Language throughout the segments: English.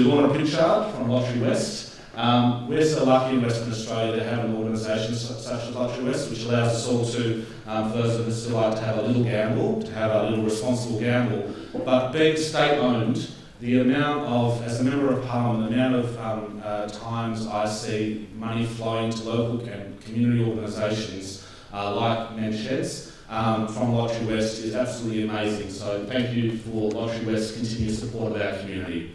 Lorna Pritchard from Lottery West. We're so lucky in Western Australia to have an organisation such as Lottery West, which allows us all to, for those of us who like to have a little gamble, to have a little responsible gamble. But being state-owned, the amount of, as a Member of Parliament, the amount of times I see money flowing to local and community organisations like Men's Sheds from Lottery West is absolutely amazing. So thank you for Lottery West's continued support of our community.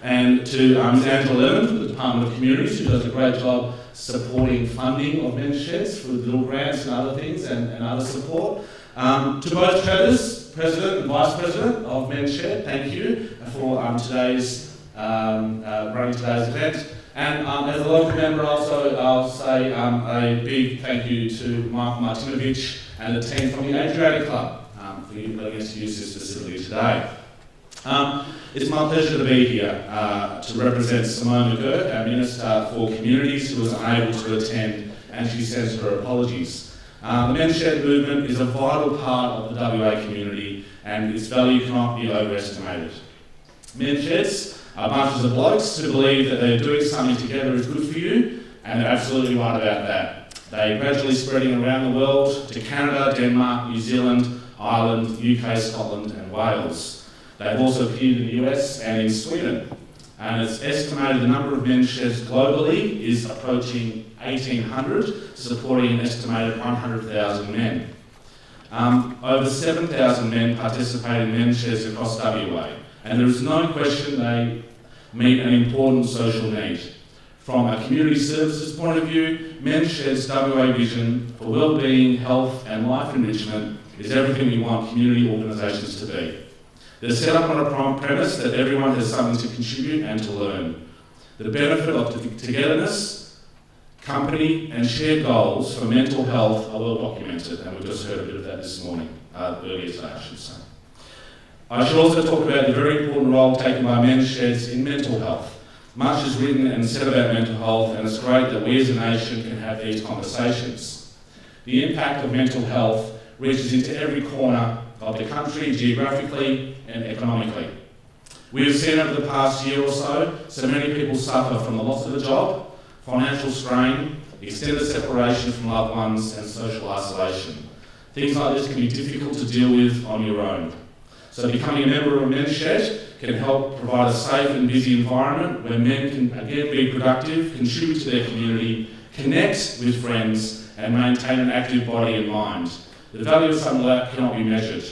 And to Ms. Angela Lemon from the Department of Communities, who does a great job supporting funding of Men's Sheds for little grants and other things and other support. To both Travis, President and Vice President of Men's Shed, thank you for running today's event. And as a local member also, I'll say a big thank you to Michael Martinovich and the team from the Adriatic Club for letting us use this facility today. It's my pleasure to be here to represent Simone McGurk, our Minister for Communities, who was unable to attend, and she sends her apologies. The Men's Shed movement is a vital part of the WA community, and its value cannot be overestimated. Men's Sheds are bunches of blokes who believe that they're doing something together is good for you, and they're absolutely right about that. They're gradually spreading around the world to Canada, Denmark, New Zealand, Ireland, UK, Scotland and Wales. They've also appeared in the US and in Sweden. And it's estimated the number of men's sheds globally is approaching 1,800, supporting an estimated 100,000 men. Over 7,000 men participate in men's sheds across WA, and there is no question they meet an important social need. From a community services point of view, Men's Sheds WA vision for wellbeing, health and life enrichment is everything we want community organisations to be. They're set up on a premise that everyone has something to contribute and to learn. The benefit of togetherness, company and shared goals for mental health are well documented, and we've just heard a bit of that this morning, earlier today I should say. I should also talk about the very important role taken by Men's Sheds in mental health. Much is written and said about mental health, and it's great that we as a nation can have these conversations. The impact of mental health reaches into every corner of the country, geographically and economically. We have seen over the past year or so many people suffer from the loss of a job, financial strain, extended separation from loved ones and social isolation. Things like this can be difficult to deal with on your own. So becoming a member of a Men's Shed can help provide a safe and busy environment where men can again be productive, contribute to their community, connect with friends and maintain an active body and mind. The value of something like that cannot be measured.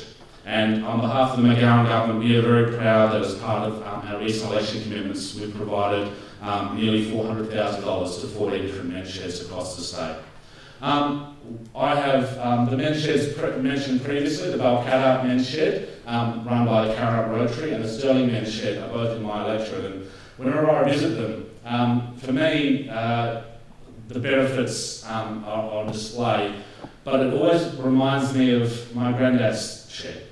And on behalf of the McGowan government, we are very proud that as part of our recent election commitments, we've provided nearly $400,000 to 14 different men's sheds across the state. I have the men's sheds mentioned previously, the Balcatta Men's Shed, run by the Carrup Rotary, and the Stirling Men's Shed are both in my electorate. And whenever I visit them, for me, the benefits are on display, but it always reminds me of my granddad's shed.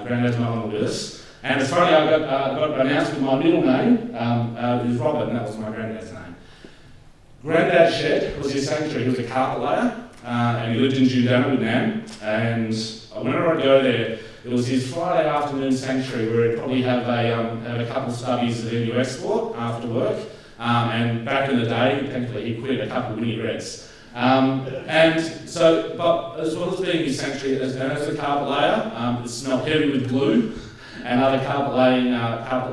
Granddad's no longer with us. And it's funny, I got announced with my middle name, it was Robert, and that was my granddad's name. Granddad's shed was his sanctuary. He was a carpet layer, and he lived in Judana with Nan. And whenever I'd go there, it was his Friday afternoon sanctuary where he'd probably have a couple of stubbies at NU Export after work. And back in the day, thankfully, he quit a couple of Winnie Reds. And so, but as well as being his sanctuary, as a carpet layer, it smelled heavy with glue and other carpet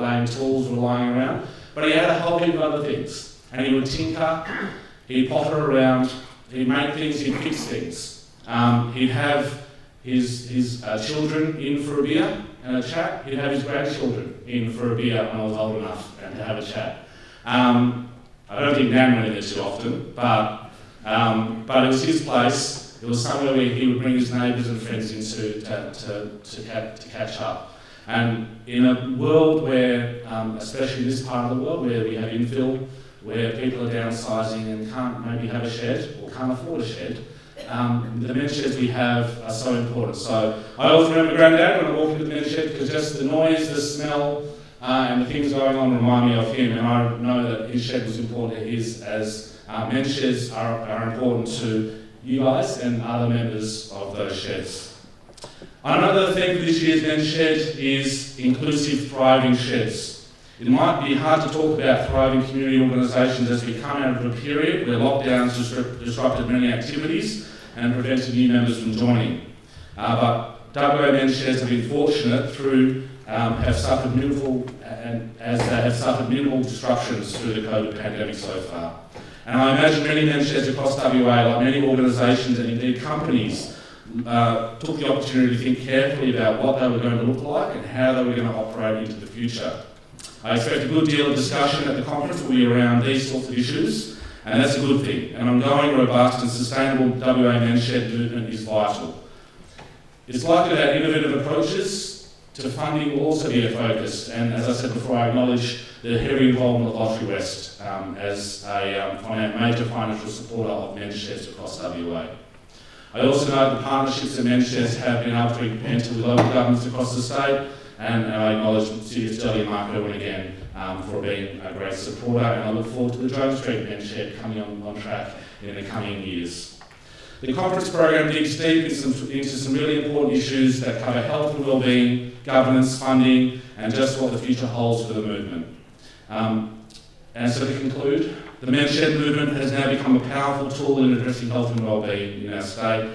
laying tools were lying around. But he had a whole heap of other things. And he would tinker, he'd potter around, he'd make things, he'd fix things. He'd have his children in for a beer and a chat. He'd have his grandchildren in for a beer when I was old enough and to have a chat. I don't think Nan went in there too often, but it was his place. It was somewhere where he would bring his neighbours and friends into to catch up. And in a world where, especially in this part of the world, where we have infill, where people are downsizing and can't maybe have a shed or can't afford a shed, the men's sheds we have are so important. So I always remember Granddad when I walk into the men's shed because just the noise, the smell, and the things going on remind me of him, and I know that his shed was important to his, as men's sheds are important to you guys and other members of those sheds. Another thing for this year's men's shed is inclusive, thriving sheds. It might be hard to talk about thriving community organisations as we come out of a period where lockdowns disrupted many activities and prevented new members from joining. But WA Men's Sheds have been fortunate have suffered minimal disruptions through the COVID pandemic so far. And I imagine many men's sheds across WA, like many organisations and indeed companies, took the opportunity to think carefully about what they were going to look like and how they were going to operate into the future. I expect a good deal of discussion at the conference will be around these sorts of issues, and that's a good thing. An ongoing, robust and sustainable WA Men's Shed movement is vital. It's likely that innovative approaches to funding will also be a focus, and as I said before, I acknowledge the heavy involvement of Lottery West as a major financial supporter of men's sheds across WA. I also know the partnerships that men's sheds have been able to enter with local governments across the state, and I acknowledge City Sterling and Mark Irwin again for being a great supporter, and I look forward to the Jones Street men's shed coming on track in the coming years. The conference program digs deep into some really important issues that cover health and wellbeing, governance, funding, and just what the future holds for the movement. And so to conclude, the Men's Shed movement has now become a powerful tool in addressing health and wellbeing in our state.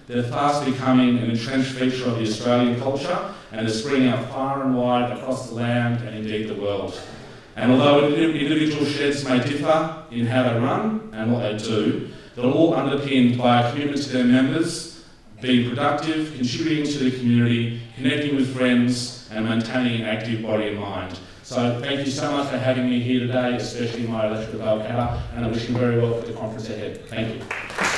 They're fast becoming an entrenched feature of the Australian culture, and they're spreading out far and wide across the land and indeed the world. And although individual sheds may differ in how they run and what they do, they're all underpinned by a commitment to their members, being productive, contributing to the community, connecting with friends, and maintaining an active body and mind. So thank you so much for having me here today, especially my elected Balcatta, and I wish you very well for the conference ahead. Thank you.